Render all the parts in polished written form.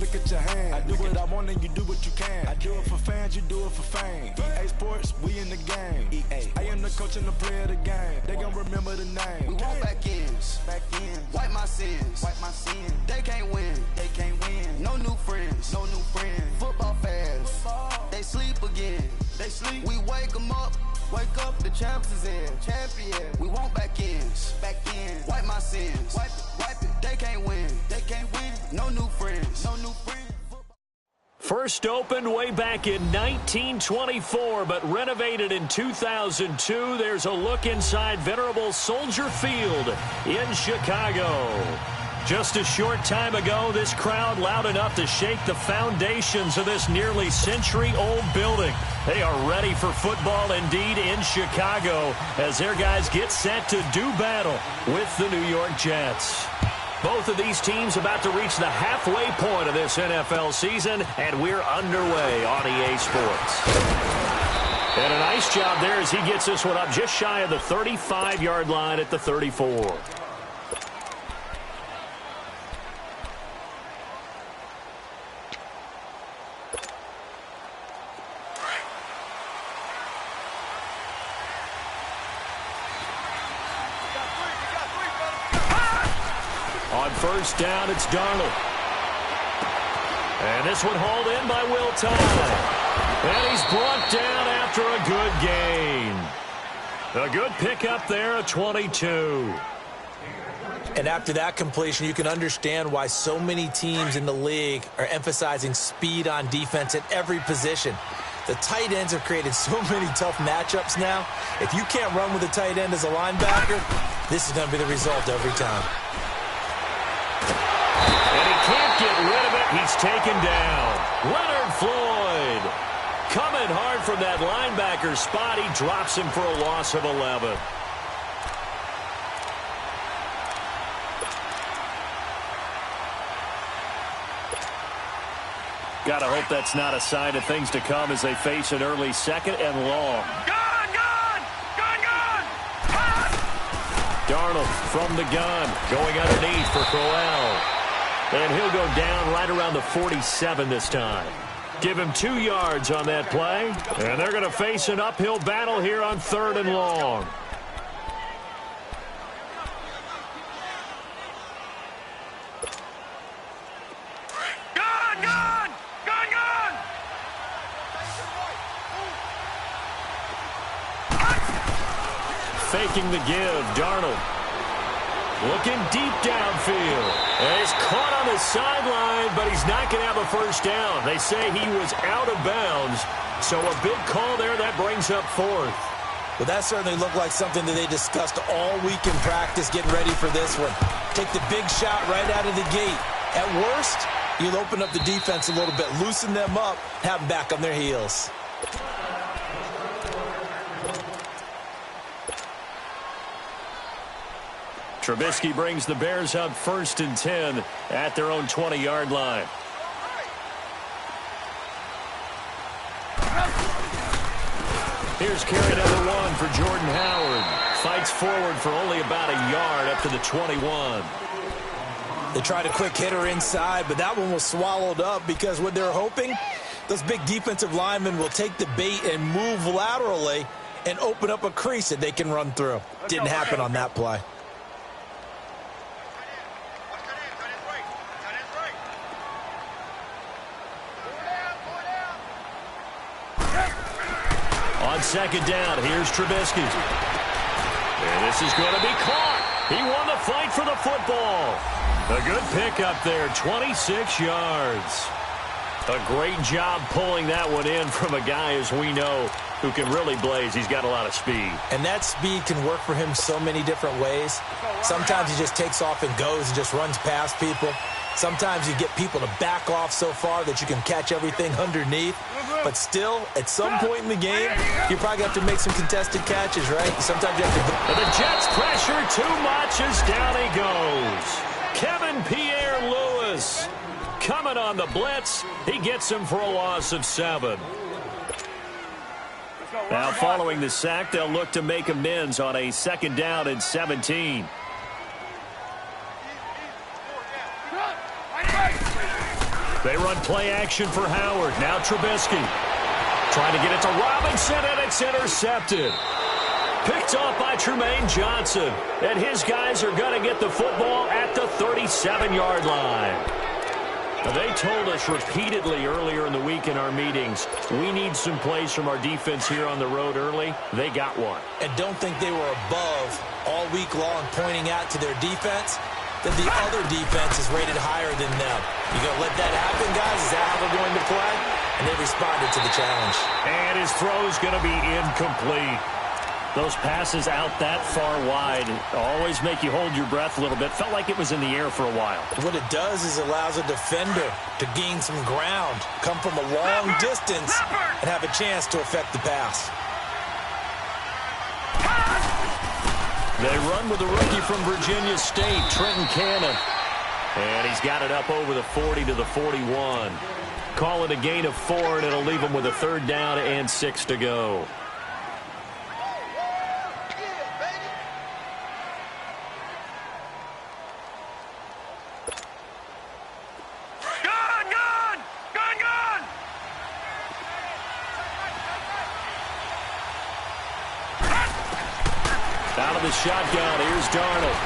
look at your hand. I do what I want and you do what you can. I do it for fans, you do it for fame. EA Sports, we in the game. EA. I am the coach and the player of the game. They gon' remember the name. We want back ends. Wipe my sins. They can't win. No new friends. Football fans. They sleep again. We wake them up. The champs is in. Champion. We want back ends. Wipe my sins. Wipe it. They can't win. No new friends. First opened way back in 1924, but renovated in 2002. There's a look inside venerable Soldier Field in Chicago. Just a short time ago, this crowd loud enough to shake the foundations of this nearly century-old building. They are ready for football indeed in Chicago as their guys get set to do battle with the New York Jets. Both of these teams about to reach the halfway point of this NFL season, and we're underway on EA Sports. And a nice job there as he gets this one up just shy of the 35-yard line at the 34. On first down, it's Darnold. And this one hauled in by Will Tye. And he's brought down after a good gain. A good pickup there, a 22. And after that completion, you can understand why so many teams in the league are emphasizing speed on defense at every position. The tight ends have created so many tough matchups now. If you can't run with a tight end as a linebacker, this is going to be the result every time. And he can't get rid of it. He's taken down. Leonard Floyd coming hard from that linebacker spot. He drops him for a loss of 11. Gotta hope that's not a sign of things to come as they face an early second and long. Darnold from the gun, going underneath for Crowell. And he'll go down right around the 47 this time. Give him 2 yards on that play. And they're going to face an uphill battle here on 3rd and long. Faking the give, Darnold. Looking deep downfield. And he's caught on the sideline, but he's not going to have a first down. They say he was out of bounds. So a big call there. That brings up 4th. Well, that certainly looked like something that they discussed all week in practice, getting ready for this one. Take the big shot right out of the gate. At worst, you'll open up the defense a little bit, loosen them up, have them back on their heels. Trubisky brings the Bears up 1st and 10 at their own 20-yard line. Here's carry number 1 for Jordan Howard. Fights forward for only about a yard up to the 21. They tried a quick hitter inside, but that one was swallowed up because what they're hoping, those big defensive linemen will take the bait and move laterally and open up a crease that they can run through. Didn't happen on that play. On 2nd down, here's Trubisky. And this is going to be caught. He won the fight for the football. A good pickup there, 26 yards. A great job pulling that one in from a guy, as we know, who can really blaze. He's got a lot of speed. And that speed can work for him so many different ways. Sometimes he just takes off and goes and just runs past people. Sometimes you get people to back off so far that you can catch everything underneath. But still, at some point in the game, you probably have to make some contested catches, right? Sometimes you have to... But the Jets pressure too much as down he goes. Kevin Pierre-Louis coming on the blitz. He gets him for a loss of 7. Now following the sack, they'll look to make amends on a 2nd down and 17. They run play action for Howard. Now Trubisky. Trying to get it to Robinson, and it's intercepted. Picked off by Trumaine Johnson. And his guys are going to get the football at the 37-yard line. They told us repeatedly earlier in the week in our meetings, we need some plays from our defense here on the road early. They got one. And don't think they were above all week long pointing out to their defense that the other defense is rated higher than them. You going to let that happen, guys? Is that how they're going to play? And they responded to the challenge. And his throw is going to be incomplete. Those passes out that far wide always make you hold your breath a little bit. Felt like it was in the air for a while. What it does is allows a defender to gain some ground, come from a long distance, and have a chance to affect the pass. They run with the rookie from Virginia State, Trenton Cannon. And he's got it up over the 40 to the 41. Call it a gain of 4, and it'll leave him with a 3rd down and 6 to go. Out of the shotgun, here's Darnold.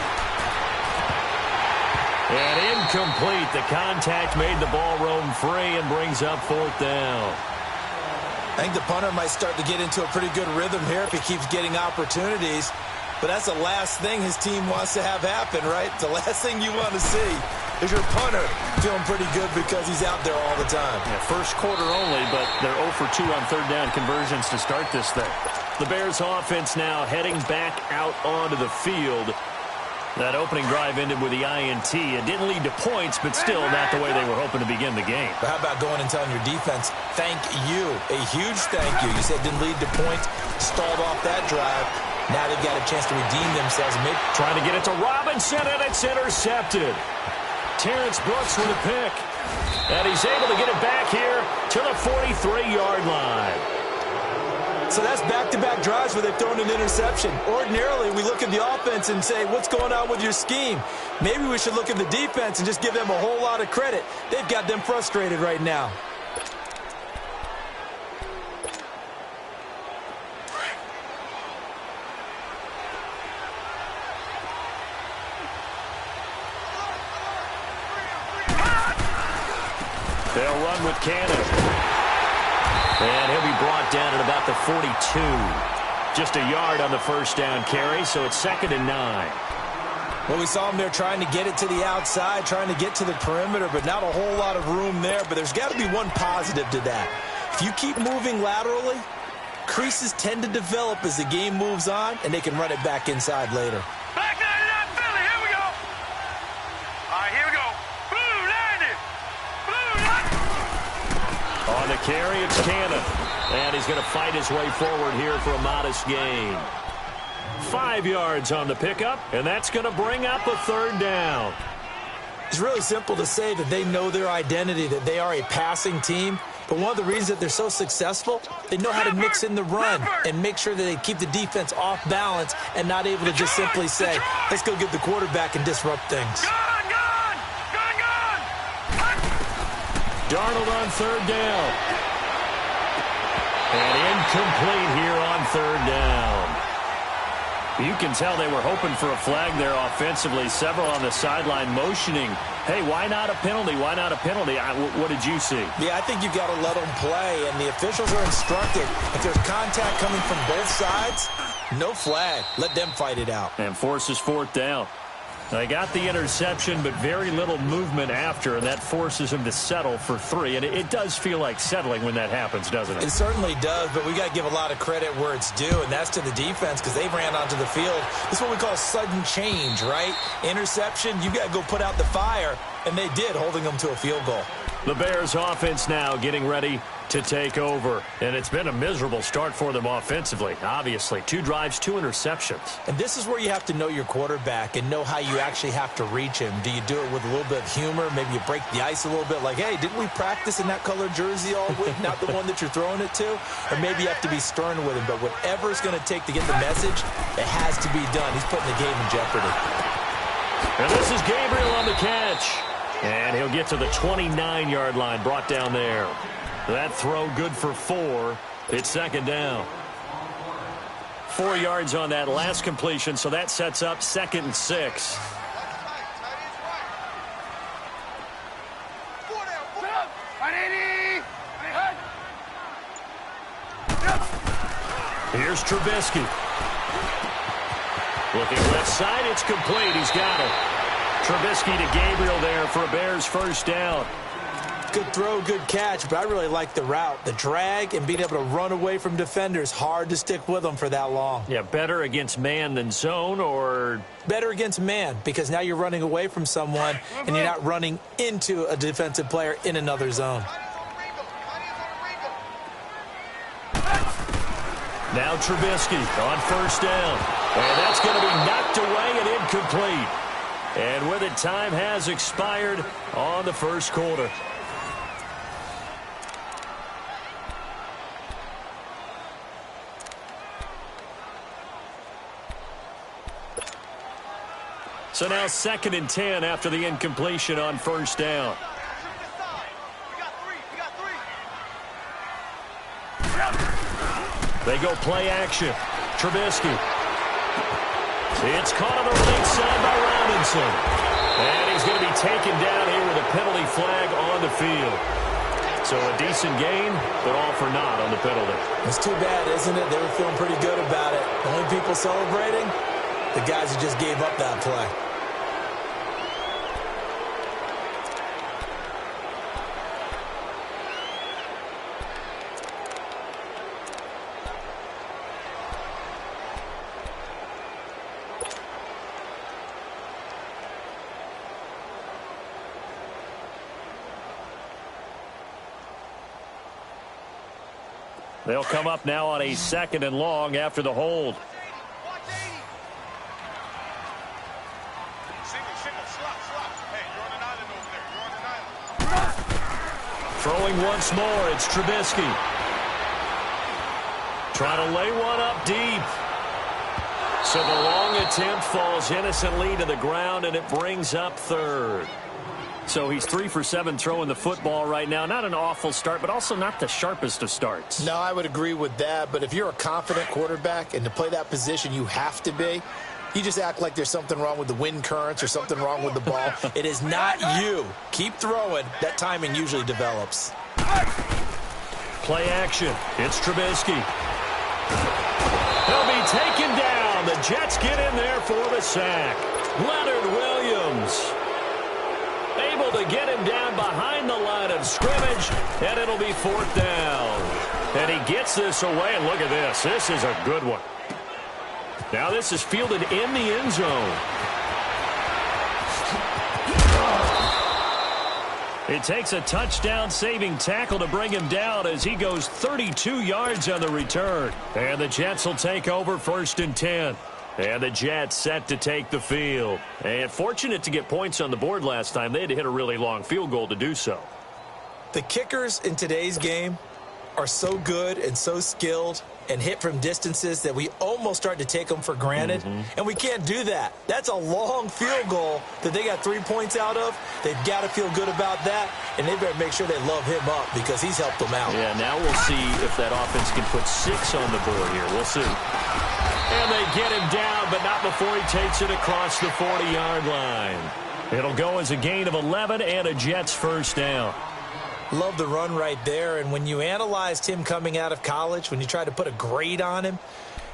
And incomplete. The contact made the ball roam free and brings up 4th down. I think the punter might start to get into a pretty good rhythm here if he keeps getting opportunities. But that's the last thing his team wants to have happen, right? The last thing you want to see is your punter feeling pretty good because he's out there all the time. Yeah, first quarter only, but they're 0 for 2 on 3rd down conversions to start this thing. The Bears offense now heading back out onto the field. That opening drive ended with the INT. It didn't lead to points, but still not the way they were hoping to begin the game. But how about going and telling your defense, thank you, a huge thank you. You said it didn't lead to points, stalled off that drive. Now they've got a chance to redeem themselves. And trying to get it to Robinson, and it's intercepted. Terrence Brooks with a pick. And he's able to get it back here to the 43-yard line. So that's back-to-back drives where they've thrown an interception. Ordinarily, we look at the offense and say, what's going on with your scheme? Maybe we should look at the defense and just give them a whole lot of credit. They've got them frustrated right now. They'll run with Cannon. And he'll be brought down at about the 42. Just a yard on the 1st down carry, so it's 2nd and 9. Well, we saw him there trying to get it to the outside, trying to get to the perimeter, but not a whole lot of room there. But there's got to be one positive to that. If you keep moving laterally, creases tend to develop as the game moves on, and they can run it back inside later. Back 99 Philly, here we go. All right, here we go. Blue 90. Blue 90. On the carry, it's Cannon. And he's going to fight his way forward here for a modest gain. 5 yards on the pickup, and that's going to bring up a 3rd down. It's really simple to say that they know their identity, that they are a passing team. But one of the reasons that they're so successful, they know how to mix in the run and make sure that they keep the defense off balance and not able to just simply say, let's go get the quarterback and disrupt things. Darnold on 3rd down. And incomplete here on 3rd down. You can tell they were hoping for a flag there offensively. Several on the sideline motioning, hey, why not a penalty? Why not a penalty? What did you see? Yeah, I think you've got to let them play, and the officials are instructed. If there's contact coming from both sides, no flag. Let them fight it out. And forces 4th down. They got the interception, but very little movement after, and that forces him to settle for 3. And it does feel like settling when that happens, doesn't it? It certainly does, but we got to give a lot of credit where it's due, and that's to the defense because they ran onto the field. This is what we call sudden change, right? Interception, you got to go put out the fire, and they did, holding them to a field goal. The Bears offense now getting ready to take over. And it's been a miserable start for them offensively, obviously. 2 drives, 2 interceptions. And this is where you have to know your quarterback and know how you actually have to reach him. Do you do it with a little bit of humor? Maybe you break the ice a little bit like, hey, didn't we practice in that colored jersey all week? Not the one that you're throwing it to? Or maybe you have to be stern with him. But whatever it's going to take to get the message, it has to be done. He's putting the game in jeopardy. And this is Gabriel on the catch. And he'll get to the 29-yard line, brought down there. That throw good for 4. It's second down. 4 yards on that last completion, so that sets up 2nd and 6. Here's Trubisky. Looking left side, it's complete. He's got it. Trubisky to Gabriel there for a Bears first down. Good throw, good catch, but I really like the route. The drag and being able to run away from defenders, hard to stick with them for that long. Yeah, better against man than zone, or? Better against man, because now you're running away from someone and you're not running into a defensive player in another zone. Now Trubisky on first down. And that's going to be knocked away and incomplete. And with it, time has expired on the first quarter. So now 2nd and 10 after the incompletion on first down. They go play action. Trubisky. It's caught on the right side by Robinson. And he's going to be taken down here with a penalty flag on the field. So a decent gain, but all for naught on the penalty. It's too bad, isn't it? They were feeling pretty good about it. The only people celebrating, the guys who just gave up that play. They'll come up now on a 2nd and long after the hold. Throwing once more, it's Trubisky. Trying to lay one up deep. So the long attempt falls innocently to the ground, and it brings up 3rd. So he's 3 for 7 throwing the football right now. Not an awful start, but also not the sharpest of starts. No, I would agree with that. But if you're a confident quarterback and to play that position, you have to be. You just act like there's something wrong with the wind currents or something wrong with the ball. It is not you. Keep throwing. That timing usually develops. Play action. It's Trubisky. He'll be taken down. The Jets get in there for the sack. Leonard Williams able to get him down behind the line of scrimmage, and it'll be 4th down. And he gets this away, and look at this. This is a good one. Now this is fielded in the end zone. It takes a touchdown-saving tackle to bring him down as he goes 32 yards on the return. And the Jets will take over 1st and 10. And the Jets set to take the field. And fortunate to get points on the board last time. They had to hit a really long field goal to do so. The kickers in today's game are so good and so skilled and hit from distances that we almost start to take them for granted. And we can't do that. That's a long field goal that they got 3 points out of. They've got to feel good about that, and they better make sure they love him up because he's helped them out. Yeah, now we'll see if that offense can put 6 on the board here. We'll see. And they get him down, but not before he takes it across the 40-yard line. It'll go as a gain of 11 and a Jets first down. Love the run right there. And when you analyzed him coming out of college, when you tried to put a grade on him,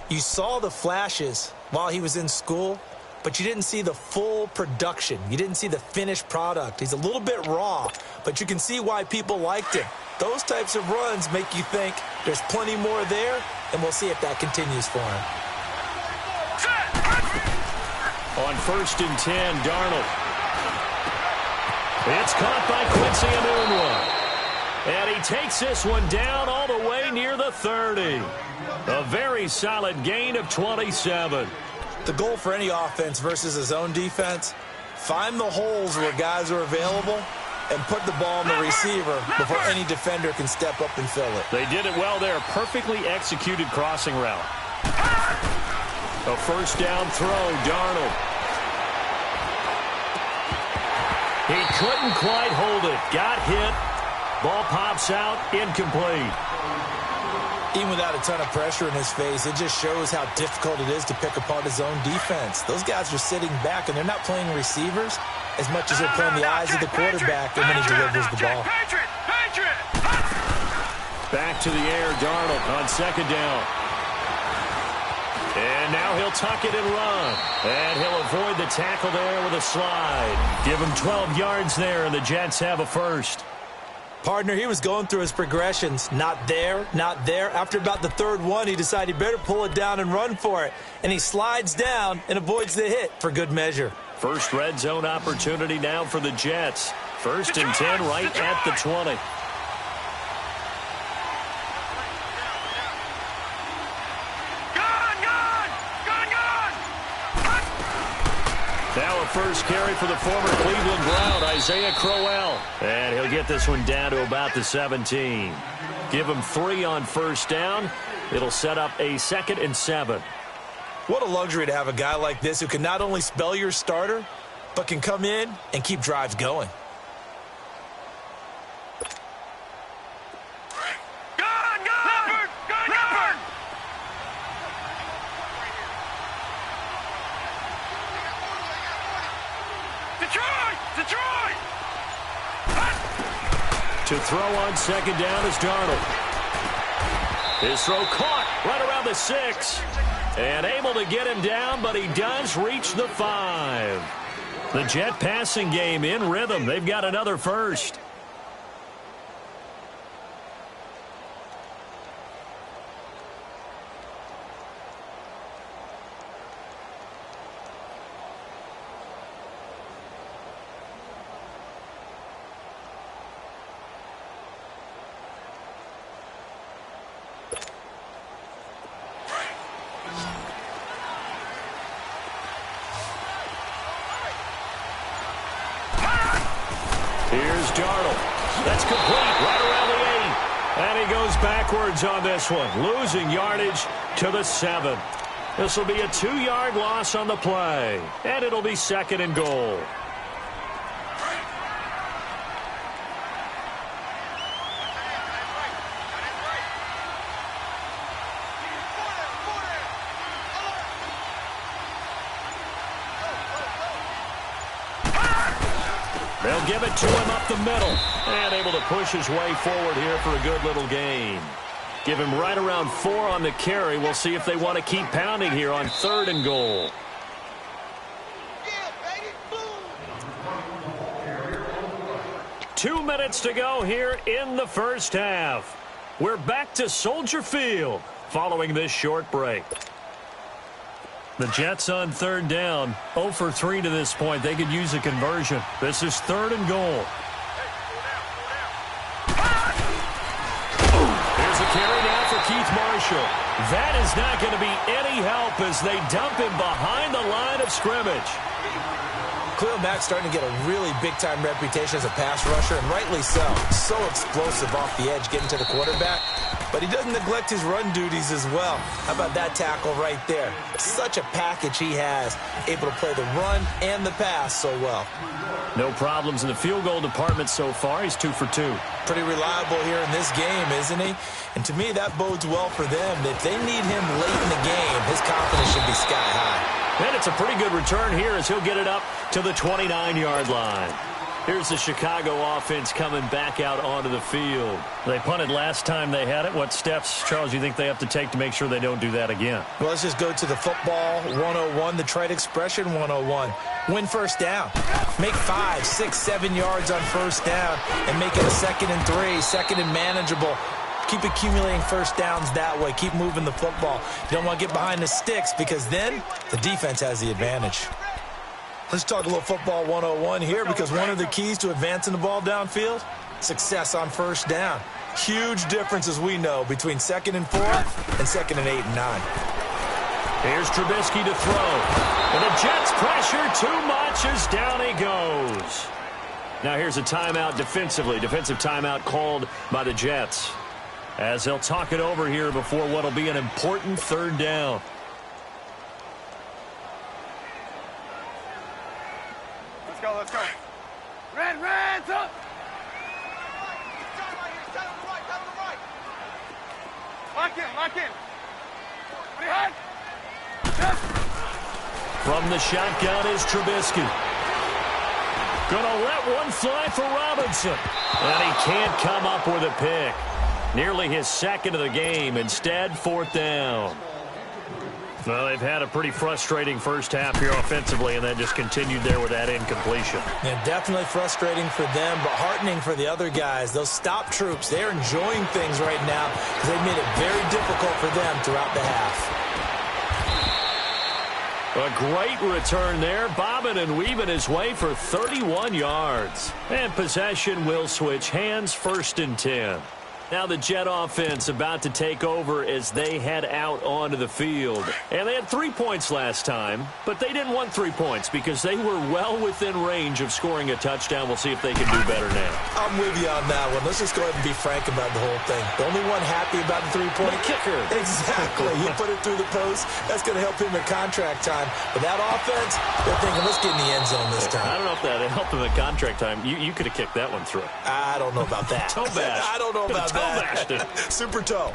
you saw the flashes while he was in school, but you didn't see the full production. You didn't see the finished product. He's a little bit raw, but you can see why people liked him. Those types of runs make you think there's plenty more there, and we'll see if that continues for him. On 1st and 10, Darnold. It's caught by Quincy Enunwa. And he takes this one down all the way near the 30. A very solid gain of 27. The goal for any offense versus a zone defense, find the holes where guys are available and put the ball on the receiver before any defender can step up and fill it. They did it well there. Perfectly executed crossing route. A first down throw, Darnold. He couldn't quite hold it. Got hit. Ball pops out. Incomplete. Even without a ton of pressure in his face, it just shows how difficult it is to pick apart his own defense. Those guys are sitting back, and they're not playing receivers as much as they're playing the eyes of the quarterback and when he delivers the ball. Back to the air, Darnold on second down. And now he'll tuck it and run. And he'll avoid the tackle there with a slide. Give him 12 yards there, and the Jets have a first. Partner, he was going through his progressions. Not there, not there. After about the third one, he decided he better pull it down and run for it. And he slides down and avoids the hit for good measure. First red zone opportunity now for the Jets. First and 10 right at the 20. Now a first carry for the former Cleveland Brown, Isaiah Crowell. And he'll get this one down to about the 17. Give him 3 on first down. It'll set up a 2nd and 7. What a luxury to have a guy like this who can not only spell your starter, but can come in and keep drives going. To throw on second down is Darnold. His throw caught right around the 6. And able to get him down, but he does reach the 5. The Jet passing game in rhythm. They've got another first. Here's Darnold. That's complete right around the 8. And he goes backwards on this one, losing yardage to the 7. This will be a 2-yard loss on the play, and it'll be 2nd and goal. They'll give it to him up the middle. And able to push his way forward here for a good little gain. Give him right around 4 on the carry. We'll see if they want to keep pounding here on 3rd and goal. Yeah, 2 minutes to go here in the first half. We're back to Soldier Field following this short break. The Jets on 3rd down, 0 for 3 to this point. They could use a conversion. This is 3rd and goal. Here's a carry now for Keith Marshall. That is not going to be any help as they dump him behind the line of scrimmage. Khalil Mack's starting to get a really big-time reputation as a pass rusher, and rightly so. So explosive off the edge getting to the quarterback. But he doesn't neglect his run duties as well. How about that tackle right there? Such a package he has, able to play the run and the pass so well. No problems in the field goal department so far. He's 2 for 2. Pretty reliable here in this game, isn't he? And to me, that bodes well for them. If they need him late in the game, his confidence should be sky high. And it's a pretty good return here as he'll get it up to the 29-yard line. Here's the Chicago offense coming back out onto the field. They punted last time they had it. What steps, Charles, do you think they have to take to make sure they don't do that again? Well, let's just go to the football 101, the trade expression 101. Win first down. Make 5, 6, 7 yards on first down and make it a 2nd and 3, 2nd and manageable. Keep accumulating first downs that way. Keep moving the football. You don't want to get behind the sticks because then the defense has the advantage. Let's talk a little football 101 here because one of the keys to advancing the ball downfield, success on first down. Huge difference, as we know, between 2nd and 4 and 2nd and 8 and 9. Here's Trubisky to throw. And the Jets pressure too much as down he goes. Now here's a timeout defensively. Defensive timeout called by the Jets as they'll talk it over here before what will be an important 3rd down. Let's go. Lock in. From the shotgun is Trubisky. Gonna let one fly for Robinson. And he can't come up with a pick. Nearly his second of the game. Instead, fourth down. Well, they've had a pretty frustrating first half here offensively, and then just continued there with that incompletion. Yeah, definitely frustrating for them, but heartening for the other guys. Those stop troops, they're enjoying things right now because they've made it very difficult for them throughout the half. A great return there, bobbing and weaving his way for 31 yards. And possession will switch hands, 1st and 10. Now the Jet offense about to take over as they head out onto the field. And they had 3 points last time, but they didn't want 3 points because they were well within range of scoring a touchdown. We'll see if they can do better now. I'm with you on that one. Let's just go ahead and be frank about the whole thing. The only one happy about the 3-point kicker. Exactly. He put it through the post. That's going to help him at contract time. But that offense, they're thinking, let's get in the end zone this time. I don't know if that helped him at contract time. You could have kicked that one through. I don't know about that. Toe bash. I don't know about that. Bashed it. Super toe.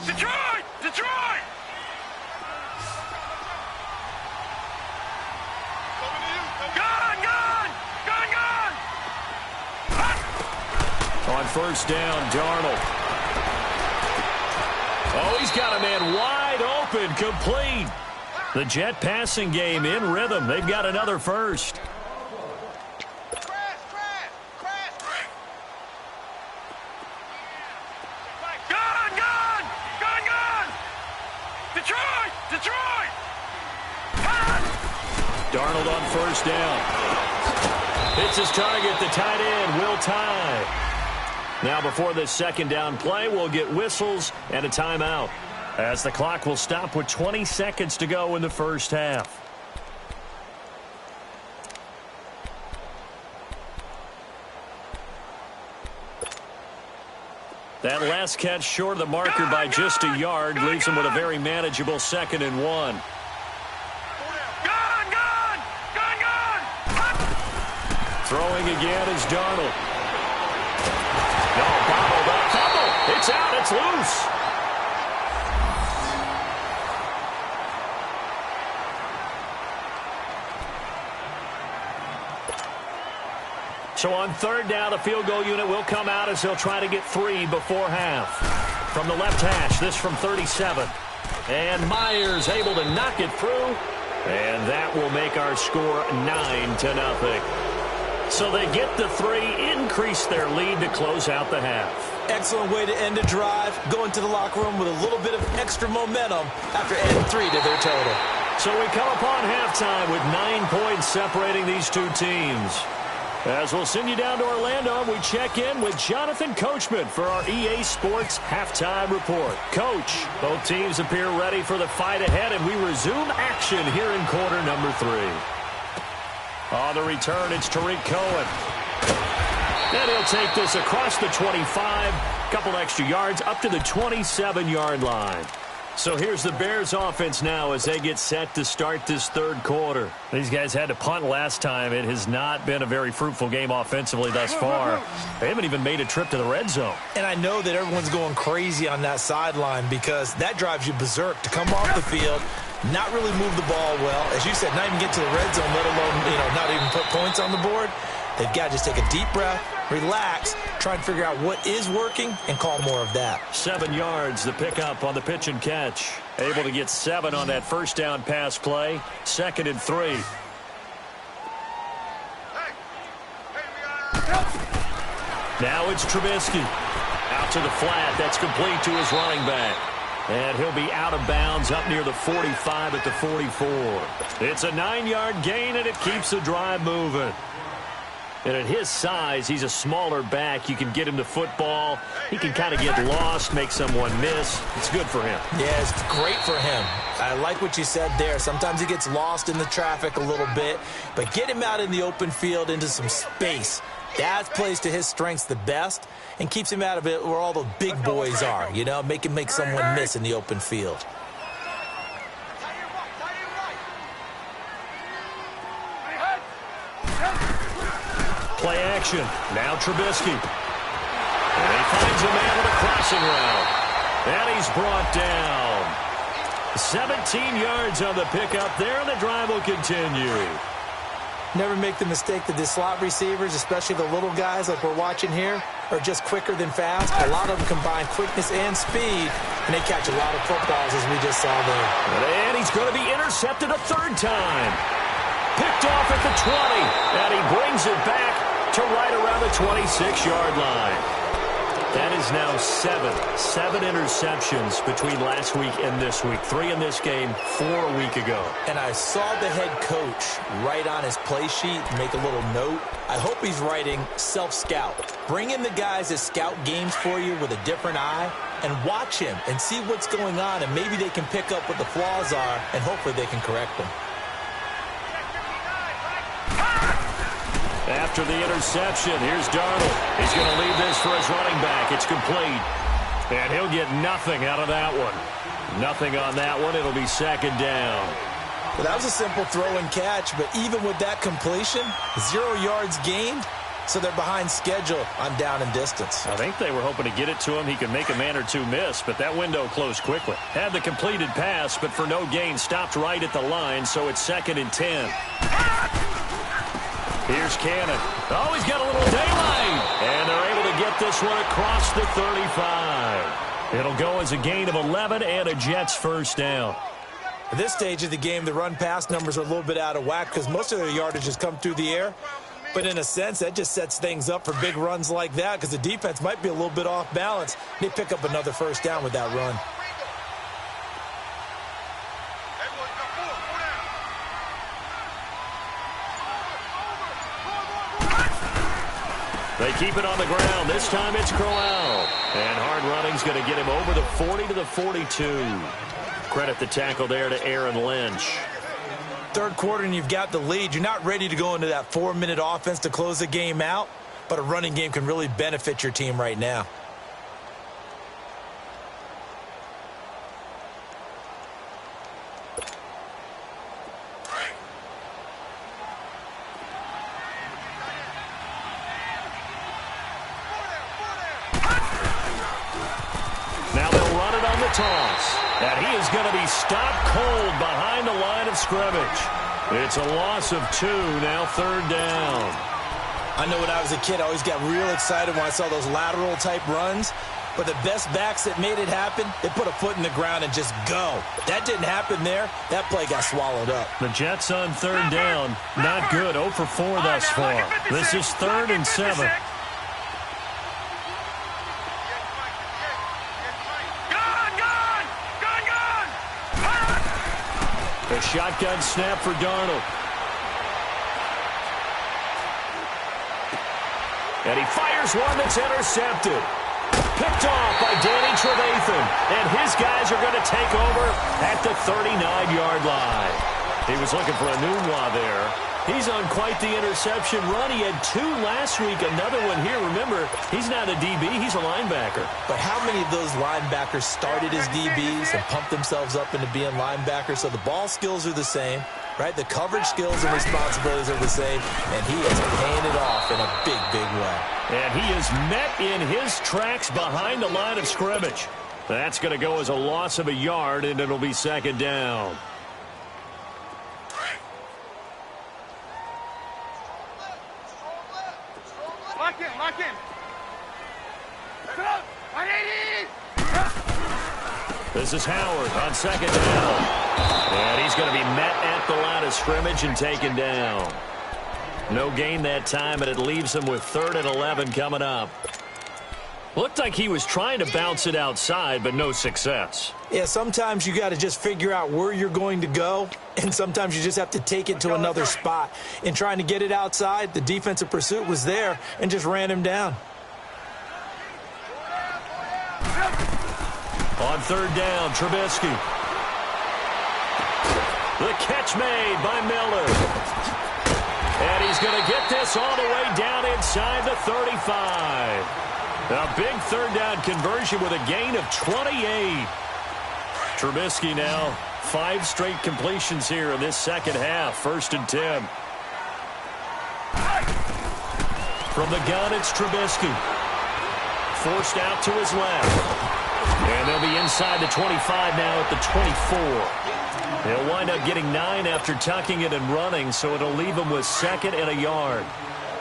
Detroit! Detroit! Gun! Gun! Gun! Gun! On 1st down, Darnold. Oh, he's got a man wide open, complete. The Jet passing game in rhythm. They've got another first. Detroit! Darnold on 1st down. Hits his target, the tight end, will tie. Now before this 2nd down play, we'll get whistles and a timeout, as the clock will stop with 20 seconds to go in the first half. That last catch short of the marker by just a yard leaves him with a very manageable 2nd and 1. Throwing again is Darnold. No, bobbled up. Fumble. It's out. It's loose. So on 3rd down, the field goal unit will come out as they'll try to get 3 before half. From the left hash, this from 37. And Myers able to knock it through. And that will make our score 9-0. So they get the 3, increase their lead to close out the half. Excellent way to end a drive. Go into the locker room with a little bit of extra momentum after adding 3 to their total. So we come upon halftime with 9 points separating these two teams. As we'll send you down to Orlando, we check in with Jonathan Coachman for our EA Sports Halftime Report. Coach, both teams appear ready for the fight ahead, and we resume action here in quarter number 3. On the return, it's Tariq Cohen. And he'll take this across the 25, couple extra yards, up to the 27-yard line. So here's the Bears offense now as they get set to start this 3rd quarter. These guys had to punt last time. It has not been a very fruitful game offensively thus far. They haven't even made a trip to the red zone. And I know that everyone's going crazy on that sideline because that drives you berserk to come off the field, not really move the ball well. As you said, not even get to the red zone, let alone, not even put points on the board. They've got to just take a deep breath, relax, try and figure out what is working, and call more of that. 7 yards, the pickup on the pitch and catch. Able to get 7 on that 1st down pass play. 2nd and 3. Now it's Trubisky. Out to the flat. That's complete to his running back. And he'll be out of bounds up near the 45 at the 44. It's a 9-yard gain, and it keeps the drive moving. And at his size, he's a smaller back. You can get him the football. He can kind of get lost, make someone miss. It's good for him. Yeah, it's great for him. I like what you said there. Sometimes he gets lost in the traffic a little bit, but get him out in the open field into some space. That plays to his strengths the best and keeps him out of it where all the big boys are, you know, make him make someone miss in the open field. Play action. Now Trubisky. And he finds a man with a crossing route. And he's brought down. 17 yards on the pickup there, and the drive will continue. Never make the mistake that the slot receivers, especially the little guys like we're watching here, are just quicker than fast. A lot of them combine quickness and speed, and they catch a lot of footballs, as we just saw there. And he's going to be intercepted a third time. Picked off at the 20, and he brings it back to right around the 26-yard line. That is now seven interceptions between last week and this week. 3 in this game, 4 a week ago. And I saw the head coach write on his play sheet, make a little note. I hope he's writing self-scout. Bring in the guys that scout games for you with a different eye and watch him and see what's going on, and maybe they can pick up what the flaws are, and hopefully they can correct them. After the interception, here's Darnold. He's going to leave this for his running back. It's complete. And he'll get nothing out of that one. Nothing on that one. It'll be second down. Well, that was a simple throw and catch, but even with that completion, 0 yards gained, so they're behind schedule on down and distance. I think they were hoping to get it to him. He could make a man or two miss, but that window closed quickly. Had the completed pass, but for no gain, stopped right at the line, so it's 2nd and 10. Here's Cannon. Oh, he's got a little daylight. And they're able to get this one across the 35. It'll go as a gain of 11 and a Jets first down. At this stage of the game, the run-pass numbers are a little bit out of whack because most of their yardage has come through the air. But in a sense, that just sets things up for big runs like that because the defense might be a little bit off balance. They pick up another first down with that run. They keep it on the ground. This time it's Crowell. And hard running's going to get him over the 40 to the 42. Credit the tackle there to Aaron Lynch. Third quarter and you've got the lead. You're not ready to go into that 4-minute offense to close the game out, but a running game can really benefit your team right now. Toss. And he is going to be stopped cold behind the line of scrimmage. It's a loss of 2, now third down. I know when I was a kid, I always got real excited when I saw those lateral-type runs. But the best backs that made it happen, they put a foot in the ground and just go. That didn't happen there. That play got swallowed up. The Jets on third down. Not good. 0 for 4 thus far. This is 3rd and 7. A shotgun snap for Darnold. And he fires one that's intercepted. Picked off by Danny Trevathan. And his guys are going to take over at the 39-yard line. He was looking for a Nunwa there. He's on quite the interception run. He had 2 last week, another one here. Remember, he's not a DB, he's a linebacker. But how many of those linebackers started as DBs and pumped themselves up into being linebackers? So the ball skills are the same, right? The coverage skills and responsibilities are the same, and he is paying it off in a big, big way. And he is met in his tracks behind the line of scrimmage. That's going to go as a loss of a yard, and it'll be second down. Lock in. This is Howard on second down. And he's going to be met at the line of scrimmage and taken down. No gain that time, and it leaves him with 3rd and 11 coming up. Looked like he was trying to bounce it outside, but no success. Yeah, sometimes you got to just figure out where you're going to go, and sometimes you just have to take it to another spot. In trying to get it outside, the defensive pursuit was there and just ran him down. On third down, Trubisky. The catch made by Miller. And he's going to get this all the way down inside the 35. A big third down conversion with a gain of 28. Trubisky now 5 straight completions here in this second half. 1st and 10. From the gun, it's Trubisky. Forced out to his left. And they'll be inside the 25 now at the 24. They'll wind up getting 9 after tucking it and running, so it'll leave them with 2nd and a yard.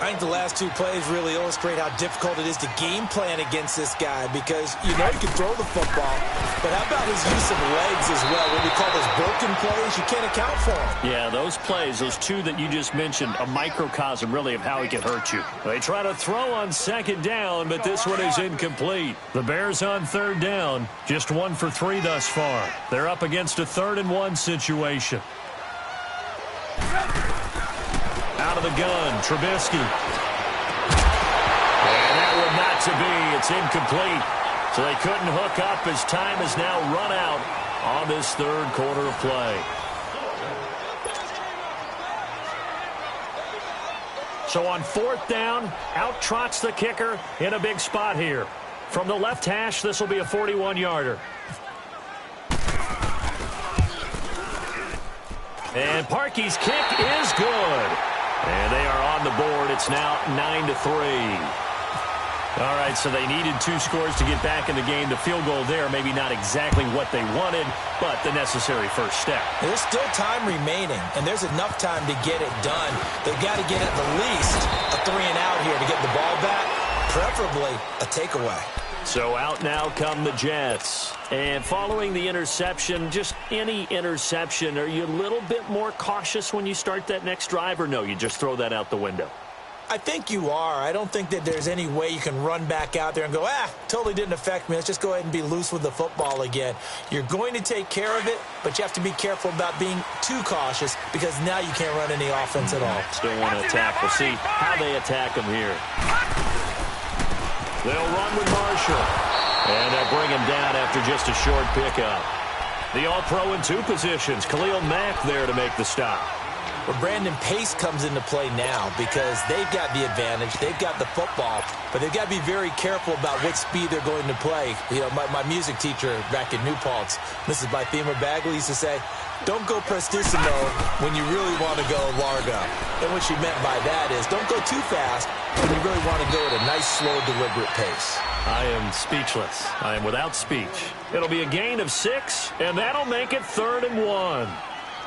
I think the last 2 plays really illustrate how difficult it is to game plan against this guy because you know he can throw the football, but how about his use of legs as well? What we call those broken plays, you can't account for them. Yeah, those plays, those 2 that you just mentioned, a microcosm really of how he can hurt you. They try to throw on 2nd down, but this one is incomplete. The Bears on 3rd down, just 1 for 3 thus far. They're up against a 3rd and 1 situation. Out of the gun, Trubisky. And that one not to be. It's incomplete. So they couldn't hook up as time has now run out on this 3rd quarter of play. So on 4th down, out trots the kicker in a big spot here. From the left hash, this will be a 41-yarder. And Parkey's kick is good. And they are on the board. It's now 9-3. All right, so they needed 2 scores to get back in the game. The field goal there, maybe not exactly what they wanted, but the necessary first step. There's still time remaining, and there's enough time to get it done. They've got to get at the least a 3-and-out here to get the ball back, preferably a takeaway. So out now come the Jets. And following the interception, just any interception, are you a little bit more cautious when you start that next drive, or no, you just throw that out the window? I think you are. I don't think that there's any way you can run back out there and go, totally didn't affect me. Let's just go ahead and be loose with the football again. You're going to take care of it, but you have to be careful about being too cautious because now you can't run any offense at all. Still want to attack. We'll see how they attack them here. They'll run with Marshall. And they'll bring him down after just a short pickup. The All-Pro in 2 positions. Khalil Mack there to make the stop. Well, Brandon, pace comes into play now because they've got the advantage. They've got the football, but they've got to be very careful about what speed they're going to play. You know, my music teacher back in New Paltz, Mrs. Bythema Bagley, used to say, don't go prestissimo when you really want to go largo. And what she meant by that is don't go too fast when you really want to go at a nice, slow, deliberate pace. I am speechless. I am without speech. It'll be a gain of 6, and that'll make it 3rd and 1.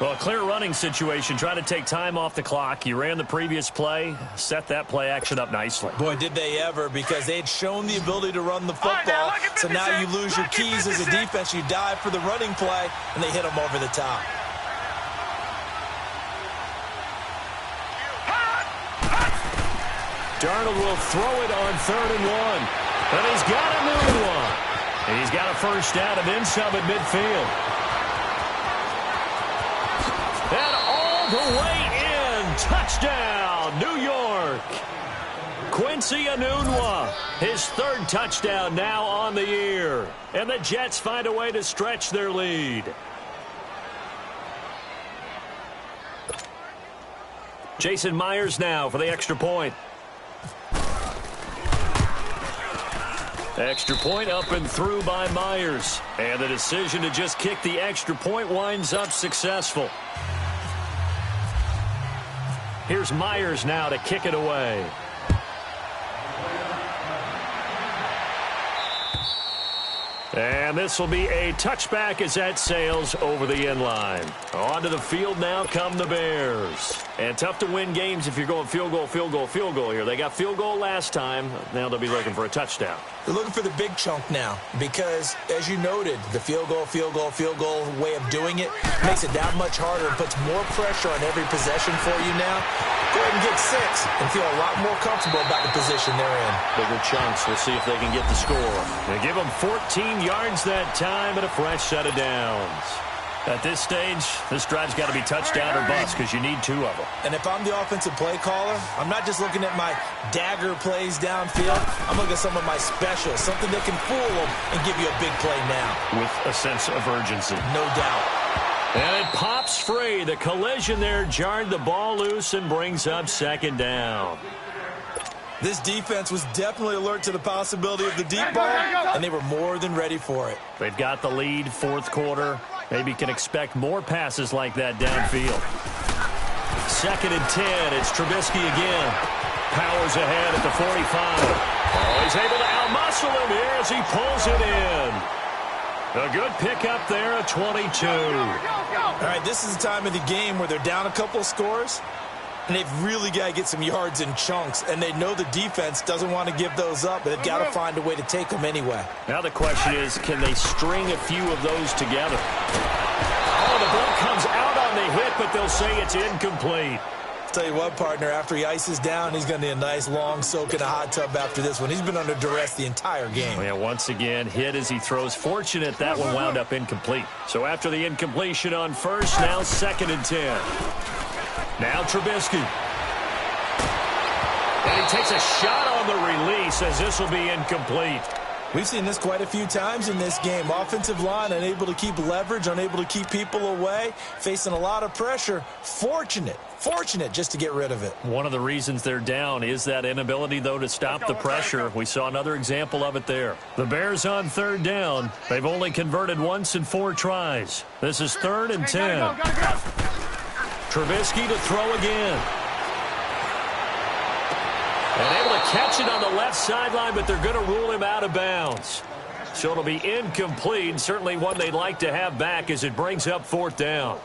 Well, a clear running situation. Try to take time off the clock. You ran the previous play, set that play action up nicely. Boy, did they ever, because they had shown the ability to run the football. So now you lose your keys as a defense. You dive for the running play, and they hit them over the top. Darnold will throw it on 3rd and 1. And he's got a new one. And he's got a first down and then some at midfield. And all the way in. Touchdown, New York. Quincy Enunwa, his 3rd touchdown now on the year. And the Jets find a way to stretch their lead. Jason Myers now for the extra point. Extra point up and through by Myers. And the decision to just kick the extra point winds up successful. Here's Myers now to kick it away. And this will be a touchback as that sails over the end line. Onto the field now come the Bears. And tough to win games if you're going field goal, field goal, field goal here. They got field goal last time. Now they'll be looking for a touchdown. They're looking for the big chunk now because, as you noted, the field goal way of doing it makes it that much harder and puts more pressure on every possession for you now. Go go ahead and get 6 and feel a lot more comfortable about the position they're in. Bigger chunks. We'll see if they can get the score. They give them 14 yards that time and a fresh set of downs. At this stage, this drive's got to be touchdown or bust because you need 2 of them. And if I'm the offensive play caller, I'm not just looking at my dagger plays downfield. I'm looking at some of my specials, something that can fool them and give you a big play now. With a sense of urgency. No doubt. And it pops free. The collision there jarred the ball loose and brings up second down. This defense was definitely alert to the possibility of the deep ball, and they were more than ready for it. They've got the lead, fourth quarter. Maybe can expect more passes like that downfield. 2nd and 10. It's Trubisky again. Powers ahead at the 45. Oh, he's able to outmuscle him here as he pulls it in. A good pickup there at 22. All right, this is the time of the game where they're down a couple of scores, and they've really got to get some yards in chunks, and they know the defense doesn't want to give those up, but they've got to find a way to take them anyway. Now the question is, can they string a few of those together? Oh, the ball comes out on the hit, but they'll say it's incomplete. Tell you what, partner, after he ices down, he's going to need a nice long soak in a hot tub after this one. He's been under duress the entire game. Yeah, once again, hit as he throws. Fortunate that one wound up incomplete. So after the incompletion on first, now 2nd and 10. Now Trubisky. And he takes a shot on the release as this will be incomplete. We've seen this quite a few times in this game. Offensive line unable to keep leverage, unable to keep people away, facing a lot of pressure. Fortunate just to get rid of it. One of the reasons they're down is that inability, though, to stop the pressure. We saw another example of it there. The Bears on 3rd down. They've only converted once in 4 tries. This is 3rd and 10. Trubisky to throw again. And able to catch it on the left sideline, but they're going to rule him out of bounds. So it'll be incomplete. Certainly one they'd like to have back as it brings up 4th down.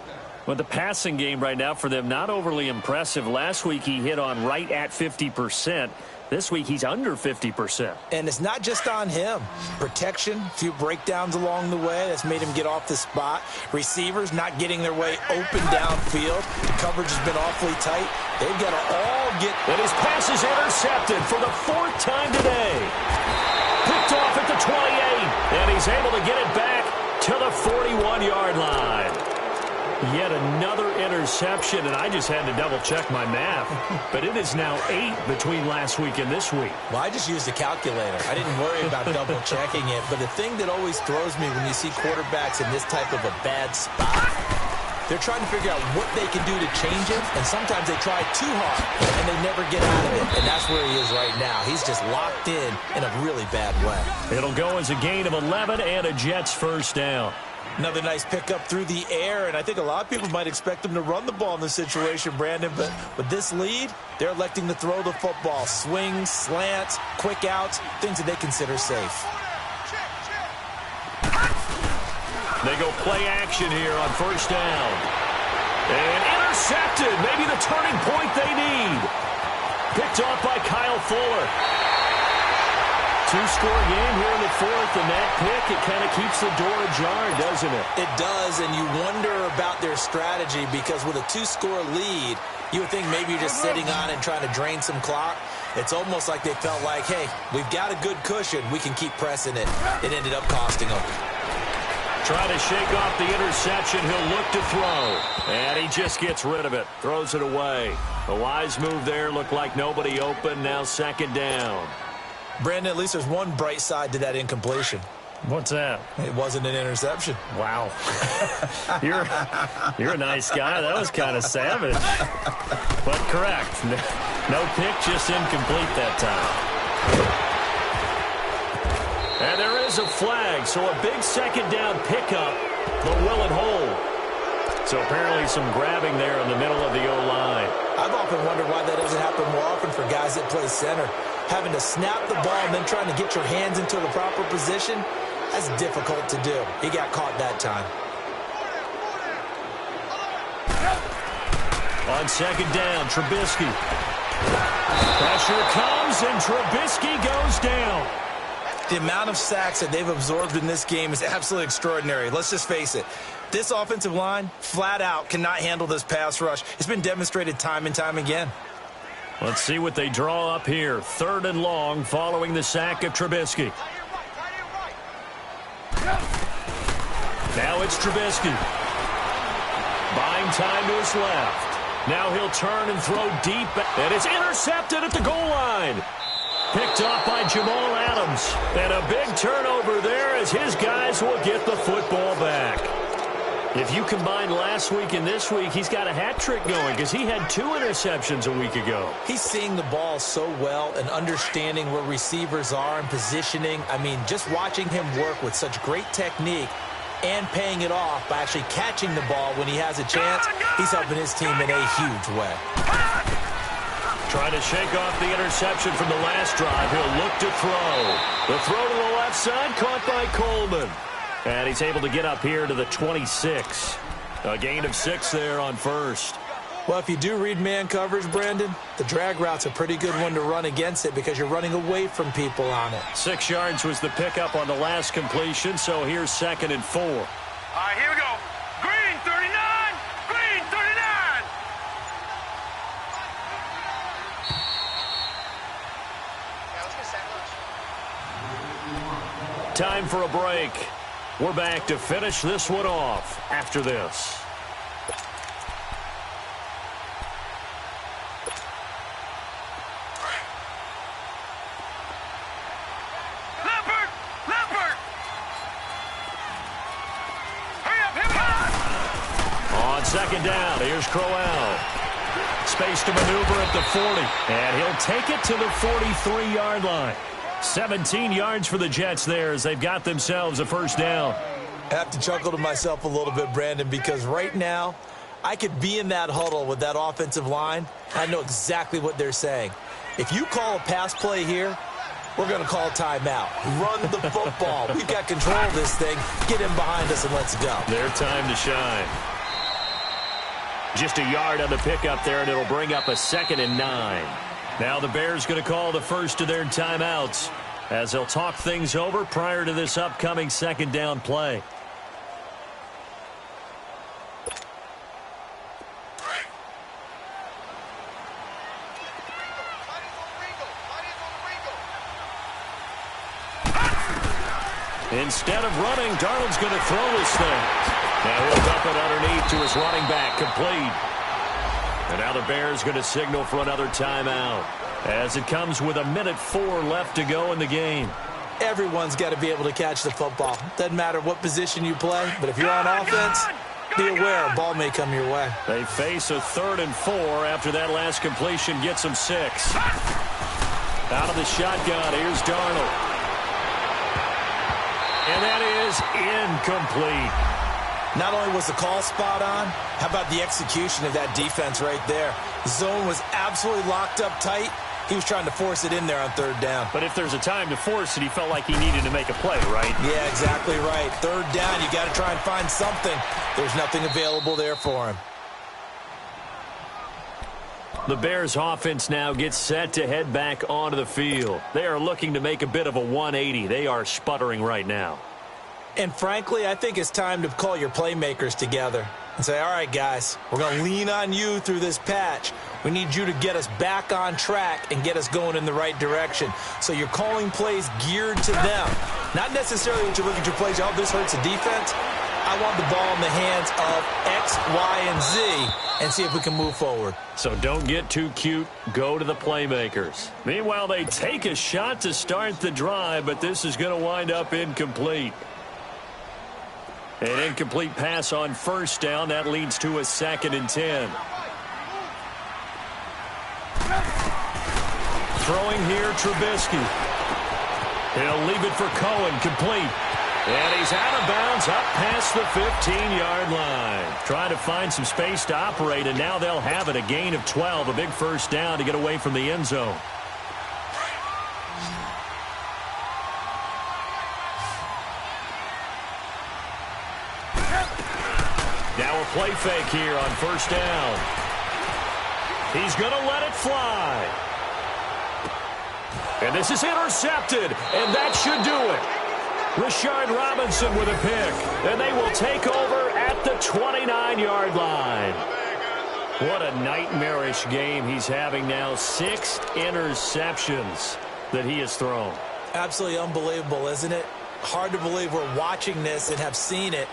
Well, the passing game right now for them, not overly impressive. Last week he hit on right at 50%. This week he's under 50%. And it's not just on him. Protection, a few breakdowns along the way. That's made him get off the spot. Receivers not getting their way open downfield. The coverage has been awfully tight. They've got to all get... And his pass is intercepted for the 4th time today. Picked off at the 28. And he's able to get it back to the 41-yard line. Yet another interception, and I just had to double-check my math. But it is now 8 between last week and this week. Well, I just used a calculator. I didn't worry about double-checking it. But the thing that always throws me when you see quarterbacks in this type of a bad spot, they're trying to figure out what they can do to change it, and sometimes they try too hard, and they never get out of it. And that's where he is right now. He's just locked in a really bad way. It'll go as a gain of 11 and a Jets 1st down. Another nice pickup through the air, and I think a lot of people might expect them to run the ball in this situation, Brandon, but with this lead, they're electing to throw the football. Swings, slants, quick outs, things that they consider safe. They go play action here on 1st down. And intercepted, maybe the turning point they need. Picked off by Kyle Fuller. 2-score game here in the 4th, and that pick, it kind of keeps the door ajar, doesn't it? It does, and you wonder about their strategy because with a 2-score lead, you would think maybe you're just sitting on it and trying to drain some clock. It's almost like they felt like, hey, we've got a good cushion. We can keep pressing it. It ended up costing them. Trying to shake off the interception. He'll look to throw. And he just gets rid of it. Throws it away. The wise move there. Looked like nobody open. Now 2nd down. Brandon, at least there's one bright side to that incompletion. What's that? It wasn't an interception. Wow. You're a nice guy. That was kind of savage. But correct. No pick, just incomplete that time. And there is a flag, so a big 2nd down pickup, but will it hold? So apparently some grabbing there in the middle of the O-line. I've often wondered why that doesn't happen more often for guys that play center. Having to snap the ball and then trying to get your hands into the proper position, that's difficult to do. He got caught that time. On 2nd down, Trubisky. Pressure comes, and Trubisky goes down. The amount of sacks that they've absorbed in this game is absolutely extraordinary. Let's just face it. This offensive line, flat out, cannot handle this pass rush. It's been demonstrated time and time again. Let's see what they draw up here. 3rd and long following the sack of Trubisky. Now it's Trubisky. Buying time to his left. Now he'll turn and throw deep, and it's intercepted at the goal line. Picked off by Jamal Adams. And a big turnover there as his guys will get the football back. If you combine last week and this week, he's got a hat trick going because he had 2 interceptions a week ago. He's seeing the ball so well and understanding where receivers are and positioning. I mean, just watching him work with such great technique and paying it off by actually catching the ball when he has a chance, he's helping his team in a huge way. Trying to shake off the interception from the last drive. He'll look to throw. The throw to the left side caught by Coleman. And he's able to get up here to the 26. A gain of 6 there on first. Well, if you do read man coverage, Brandon, the drag route's a pretty good one to run against it because you're running away from people on it. 6 yards was the pickup on the last completion, so here's 2nd and 4. All right, here we go. Green 39. Green 39. Time for a break. We're back to finish this one off after this. Leopard! Leopard! Hurry up, hit me! On 2nd down, here's Crowell. Space to maneuver at the 40. And he'll take it to the 43-yard line. 17 yards for the Jets there as they've got themselves a 1st down. I have to chuckle to myself a little bit, Brandon, because right now I could be in that huddle with that offensive line. I know exactly what they're saying. If you call a pass play here, we're going to call timeout. Run the football. We've got control of this thing. Get him behind us and let's go. Their time to shine. Just a yard on the pickup there, and it'll bring up a 2nd and 9. Now the Bears going to call the first of their timeouts as they'll talk things over prior to this upcoming 2nd down play. Instead of running, Darnold's going to throw this thing. Now he'll dump it underneath to his running back, complete. And now the Bears going to signal for another timeout as it comes with 1:04 left to go in the game. Everyone's got to be able to catch the football. Doesn't matter what position you play, but if you're on offense, be aware a ball may come your way. They face a 3rd and 4 after that last completion gets them 6. Out of the shotgun, here's Darnold. And that is incomplete. Not only was the call spot on, how about the execution of that defense right there? The zone was absolutely locked up tight. He was trying to force it in there on 3rd down. But if there's a time to force it, he felt like he needed to make a play, right? Yeah, exactly right. 3rd down, you got to try and find something. There's nothing available there for him. The Bears offense now gets set to head back onto the field. They are looking to make a bit of a 180. They are sputtering right now. And frankly, I think it's time to call your playmakers together and say, all right, guys, we're going to lean on you through this patch. We need you to get us back on track and get us going in the right direction. So you're calling plays geared to them. Not necessarily that you look at your plays, oh, this hurts the defense. I want the ball in the hands of X, Y, and Z and see if we can move forward. So don't get too cute. Go to the playmakers. Meanwhile, they take a shot to start the drive, but this is going to wind up incomplete. An incomplete pass on 1st down. That leads to a 2nd and 10. Throwing here, Trubisky. He'll leave it for Cohen, complete. And he's out of bounds up past the 15-yard line. Trying to find some space to operate, and now they'll have it. A gain of 12, a big 1st down to get away from the end zone. Now a play fake here on 1st down. He's going to let it fly. And this is intercepted, and that should do it. Rashard Robinson with a pick, and they will take over at the 29-yard line. What a nightmarish game he's having now. 6 interceptions that he has thrown. Absolutely unbelievable, isn't it? Hard to believe we're watching this and have seen it,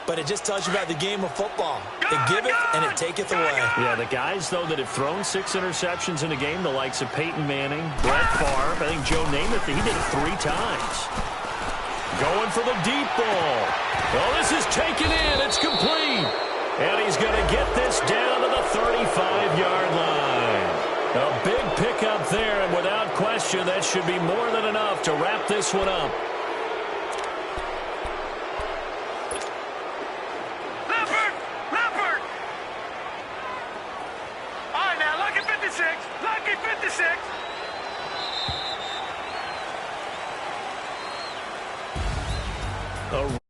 but it just tells you about the game of football. It giveth and it taketh away. Yeah, the guys, though, that have thrown 6 interceptions in a game, the likes of Peyton Manning, Brett Favre, I think Joe Namath, he did it 3 times. Going for the deep ball. Oh, this is taken in. It's complete. And he's going to get this down to the 35-yard line. A big pickup there, and without question, that should be more than enough to wrap this one up. Leopard! All right, now, lucky 56. Lucky 56. A